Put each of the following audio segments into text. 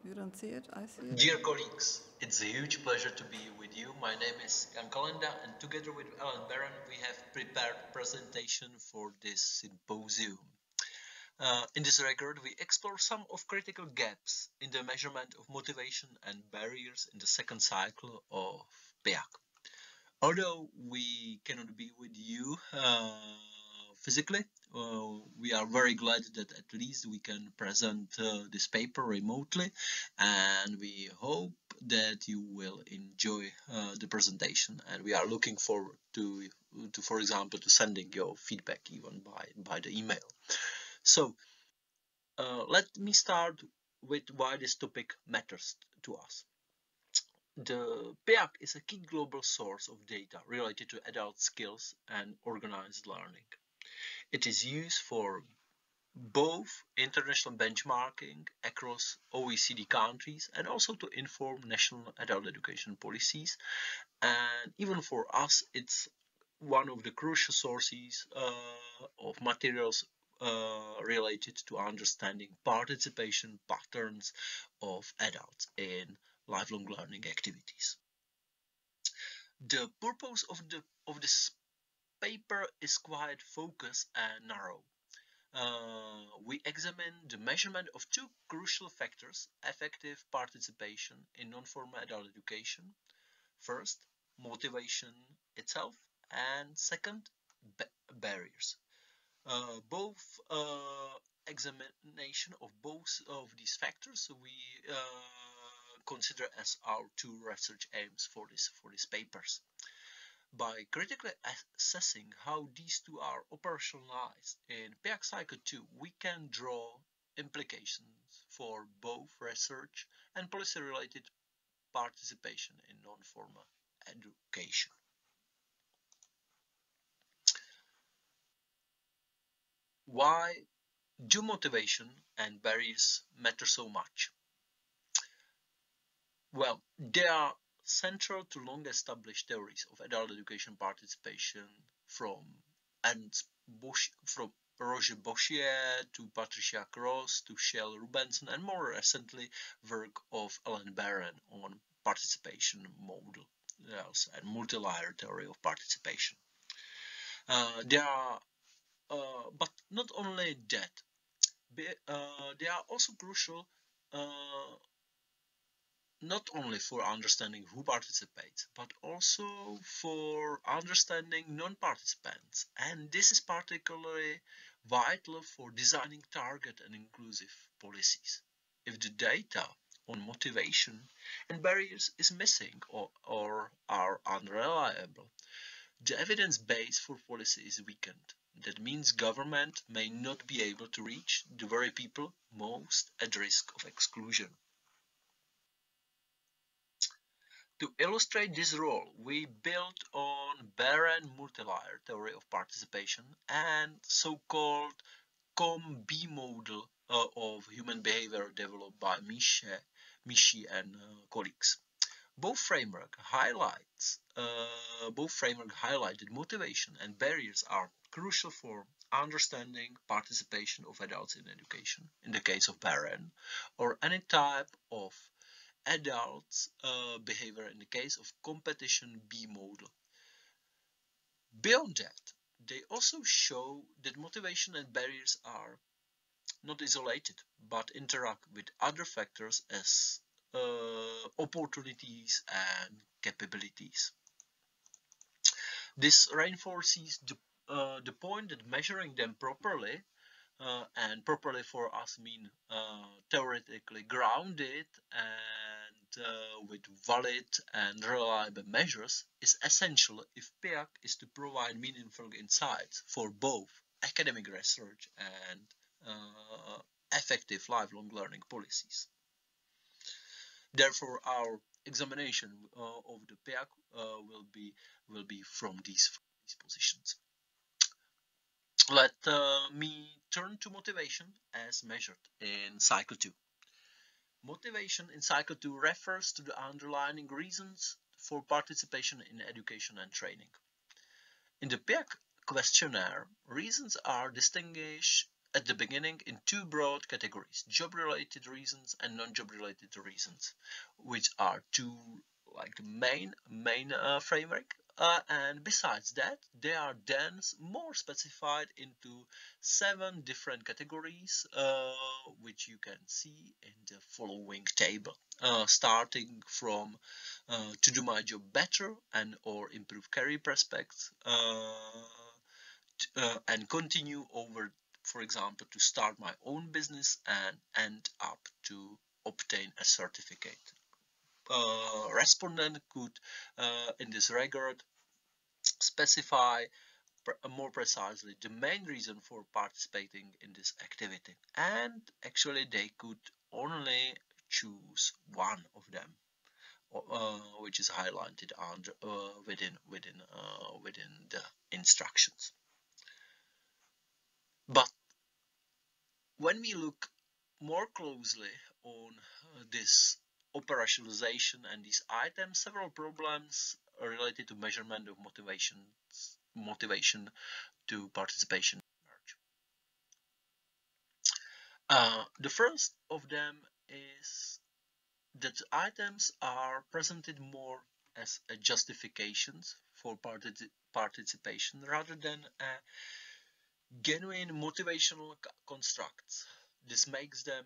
You don't see it, I see it. Dear colleagues, it's a huge pleasure to be with you. My name is Jan Kalenda, and together with Alan Barron, we have prepared a presentation for this symposium. In this record, we explore some of critical gaps in the measurement of motivation and barriers in the second cycle of PIAAC. Although we cannot be with you physically, we are very glad that at least we can present this paper remotely, and we hope that you will enjoy the presentation, and we are looking forward to for example, to sending your feedback even by the email. So let me start with why this topic matters to us. The PIAAC is a key global source of data related to adult skills and organized learning. It is used for both international benchmarking across OECD countries and also to inform national adult education policies. And even for us, it's one of the crucial sources of materials related to understanding participation patterns of adults in lifelong learning activities. The purpose of this paper is quite focused and narrow. We examine the measurement of two crucial factors: effective participation in non-formal adult education. First, motivation itself, and second, barriers. Both examination of both of these factors we consider as our two research aims for these papers. By critically assessing how these two are operationalized in PIAAC Cycle 2, we can draw implications for both research and policy-related participation in non-formal education. Why do motivation and barriers matter so much? Well, they are central to long-established theories of adult education participation from Roger Boschier to Patricia Cross to Shell Rubenson, and more recently work of Alan Barron on participation models and multi-layer theory of participation. They are, but not only that, they are also crucial not only for understanding who participates, but also for understanding non-participants. And this is particularly vital for designing target and inclusive policies. If the data on motivation and barriers is missing or are unreliable, the evidence base for policy is weakened. That means government may not be able to reach the very people most at risk of exclusion. To illustrate this role, we built on Barron multi-layer theory of participation and so-called COM-B model of human behavior developed by Michi and colleagues. Both framework highlighted motivation and barriers are crucial for understanding participation of adults in education, in the case of Barron, or any type of adults' behavior in the case of competition B model. Beyond that, they also show that motivation and barriers are not isolated, but interact with other factors as opportunities and capabilities. This reinforces the point that measuring them properly, and properly for us mean theoretically grounded and with valid and reliable measures, is essential if PIAAC is to provide meaningful insights for both academic research and effective lifelong learning policies. Therefore, our examination of the PIAAC will be from these positions. Let me turn to motivation as measured in Cycle 2. Motivation in Cycle 2 refers to the underlying reasons for participation in education and training. In the PIAAC questionnaire, reasons are distinguished at the beginning in two broad categories: job-related reasons and non-job-related reasons, which are two like main framework. And besides that, they are then more specified into 7 different categories, which you can see in the following table. Starting from to do my job better and or improve career prospects, and continue over, for example, to start my own business and end up to obtain a certificate. Respondent could, in this regard, specify more precisely the main reason for participating in this activity, and actually they could only choose one of them, which is highlighted under within the instructions. But when we look more closely on this operationalization and these items, several problems related to measurement of motivation to participation emerge. The first of them is that items are presented more as justifications for participation rather than genuine motivational constructs. This makes them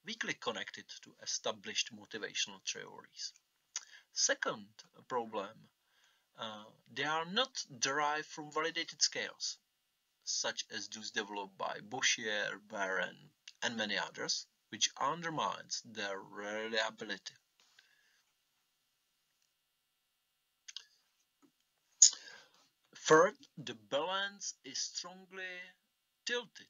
weakly connected to established motivational theories. Second problem, they are not derived from validated scales, such as those developed by Boschier, Barron, and many others, which undermines their reliability. Third, the balance is strongly tilted,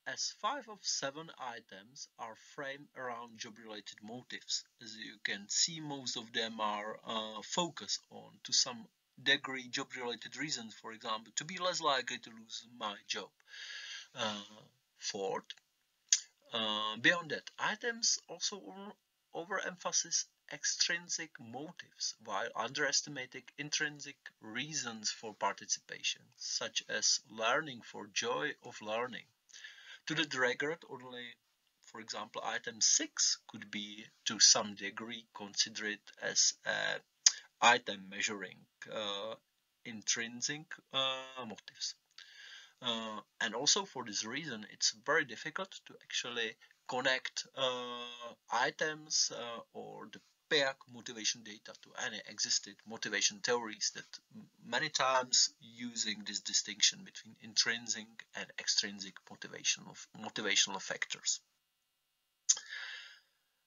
as 5 of 7 items are framed around job-related motives. As you can see, most of them are focused on, to some degree, job-related reasons, for example, to be less likely to lose my job. Fourth, beyond that, items also overemphasize extrinsic motives while underestimating intrinsic reasons for participation, such as learning for joy of learning. To that regard, only, for example, item 6 could be to some degree considered as an item measuring intrinsic motives. And also for this reason, it's very difficult to actually connect items or the PIAAC motivation data to any existing motivation theories that many times using this distinction between intrinsic and extrinsic motivational factors.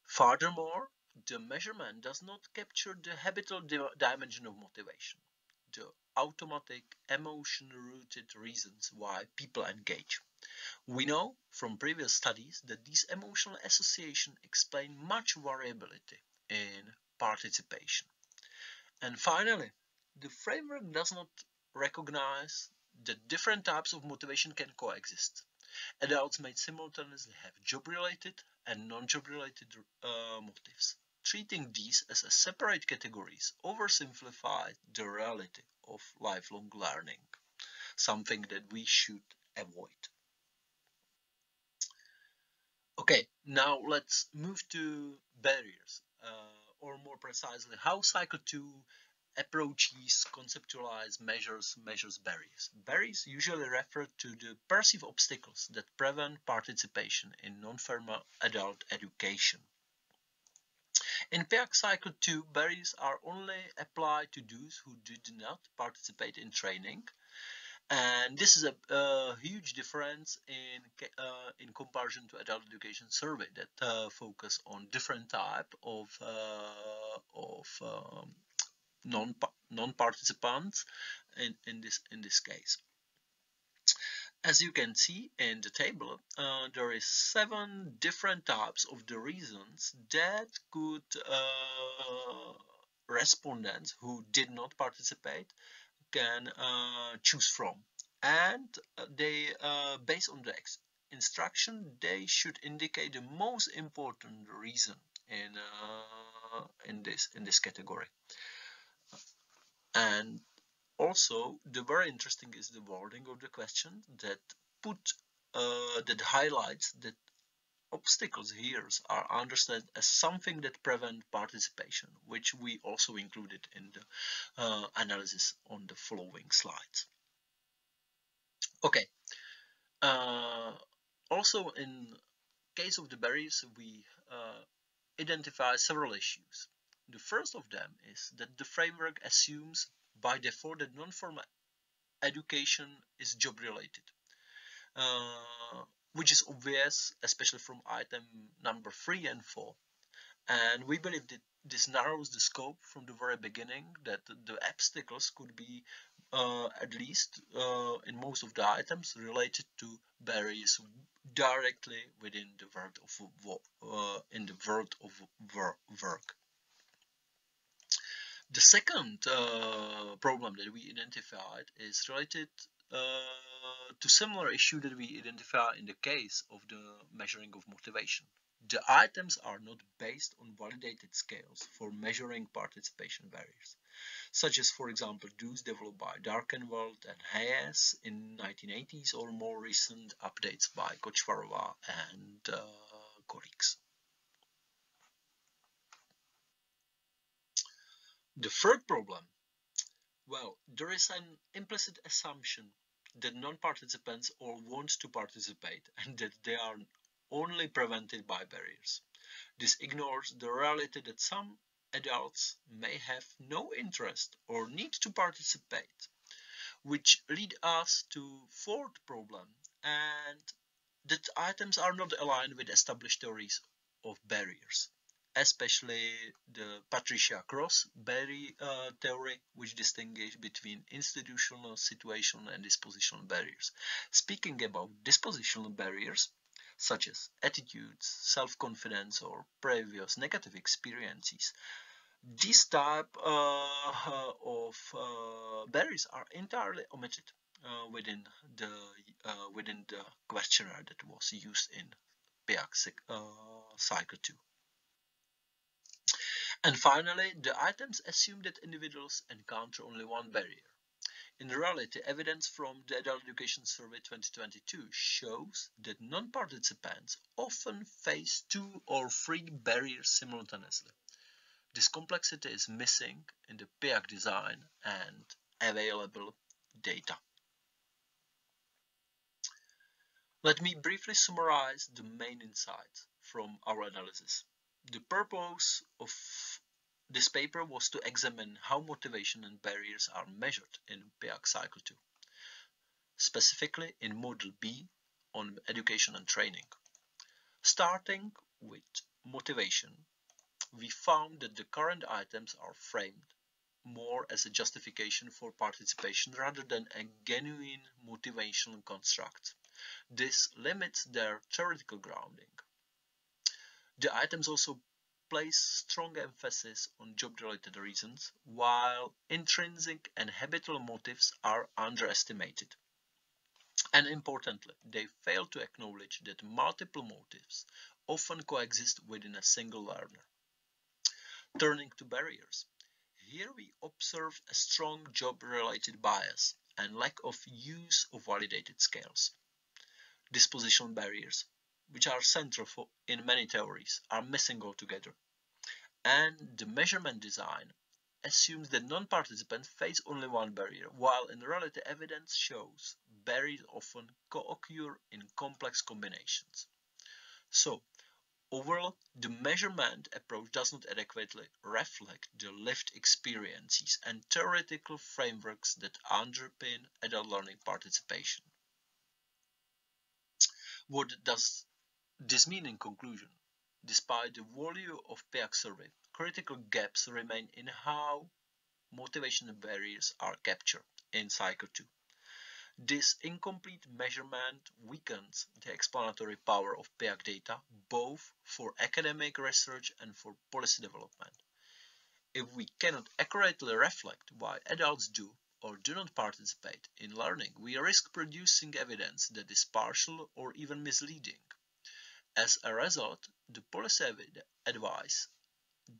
Furthermore, the measurement does not capture the habitual dimension of motivation, the automatic emotion-rooted reasons why people engage. We know from previous studies that these emotional associations explain much variability in participation. And finally, the framework does not recognize that different types of motivation can coexist. Adults may simultaneously have job-related and non-job-related motives. Treating these as separate categories oversimplifies the reality of lifelong learning, something that we should avoid. Okay, now let's move to barriers, or more precisely, how Cycle 2 approaches, conceptualize, measures barriers. Barriers usually refer to the perceived obstacles that prevent participation in non-formal adult education. In PIAAC Cycle 2, barriers are only applied to those who did not participate in training, and this is a huge difference in comparison to adult education survey that focus on different type of non-participants in this case. As you can see in the table, there is 7 different types of the reasons that could respondents who did not participate can choose from, and they based on the instruction, they should indicate the most important reason in this category. And also, the very interesting is the wording of the question that put that highlights that obstacles here are understood as something that prevent participation, which we also included in the analysis on the following slides. Okay. Also, in case of the barriers, we identify several issues. The first of them is that the framework assumes by default that non-formal education is job related, which is obvious, especially from item number 3 and 4. And we believe that this narrows the scope from the very beginning, that the obstacles could be at least in most of the items related to barriers directly within the world of work. The second problem that we identified is related to similar issue that we identify in the case of the measuring of motivation. The items are not based on validated scales for measuring participation barriers, such as, for example, those developed by Darkenwald and Hayes in 1980s or more recent updates by Kochvarova and colleagues. The third problem, well, there is an implicit assumption that non-participants all want to participate and that they are only prevented by barriers. This ignores the reality that some adults may have no interest or need to participate, which lead us to fourth problem, and that items are not aligned with established theories of barriers, especially the Patricia Cross barrier theory, which distinguishes between institutional, situational, and dispositional barriers. Speaking about dispositional barriers, such as attitudes, self-confidence, or previous negative experiences, these type of barriers are entirely omitted within the questionnaire that was used in PIAAC Cycle 2. And finally, the items assume that individuals encounter only one barrier. In reality, evidence from the Adult Education Survey 2022 shows that non-participants often face 2 or 3 barriers simultaneously. This complexity is missing in the PIAAC design and available data. Let me briefly summarize the main insights from our analysis. The purpose of this paper was to examine how motivation and barriers are measured in PIAAC Cycle 2, specifically in Module B on education and training. Starting with motivation, we found that the current items are framed more as a justification for participation rather than a genuine motivational construct. This limits their theoretical grounding. The items also place strong emphasis on job-related reasons, while intrinsic and habitual motives are underestimated. And importantly, they fail to acknowledge that multiple motives often coexist within a single learner. Turning to barriers, here we observe a strong job-related bias and lack of use of validated scales. Dispositional barriers, which are central in many theories, are missing altogether. And the measurement design assumes that non-participants face only one barrier, while in reality evidence shows barriers often co-occur in complex combinations. So, overall, the measurement approach does not adequately reflect the lived experiences and theoretical frameworks that underpin adult learning participation. What does this mean in conclusion? Despite the volume of PIAAC survey, critical gaps remain in how motivation barriers are captured in Cycle 2. This incomplete measurement weakens the explanatory power of PIAAC data, both for academic research and for policy development. If we cannot accurately reflect why adults do or do not participate in learning, we risk producing evidence that is partial or even misleading. As a result, the policy advice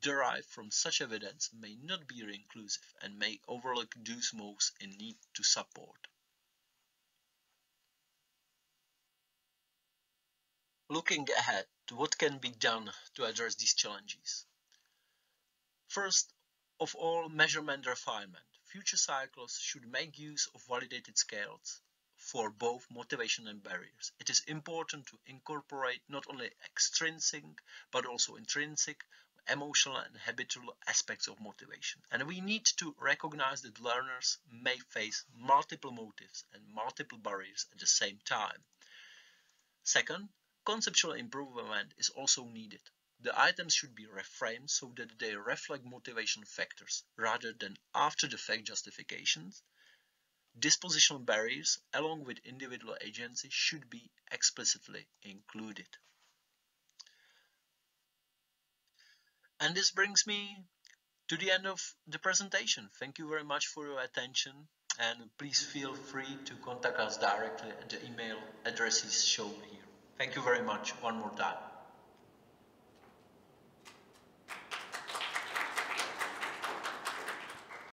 derived from such evidence may not be inclusive and may overlook those most in need to support. Looking ahead to what can be done to address these challenges. First of all, measurement refinement. Future cycles should make use of validated scales for both motivation and barriers. It is important to incorporate not only extrinsic but also intrinsic, emotional and habitual aspects of motivation. And we need to recognize that learners may face multiple motives and multiple barriers at the same time. Second, conceptual improvement is also needed. The items should be reframed so that they reflect motivation factors rather than after-the-fact justifications. Dispositional barriers, along with individual agency, should be explicitly included. And this brings me to the end of the presentation. Thank you very much for your attention, and please feel free to contact us directly at the email addresses shown here. Thank you very much one more time.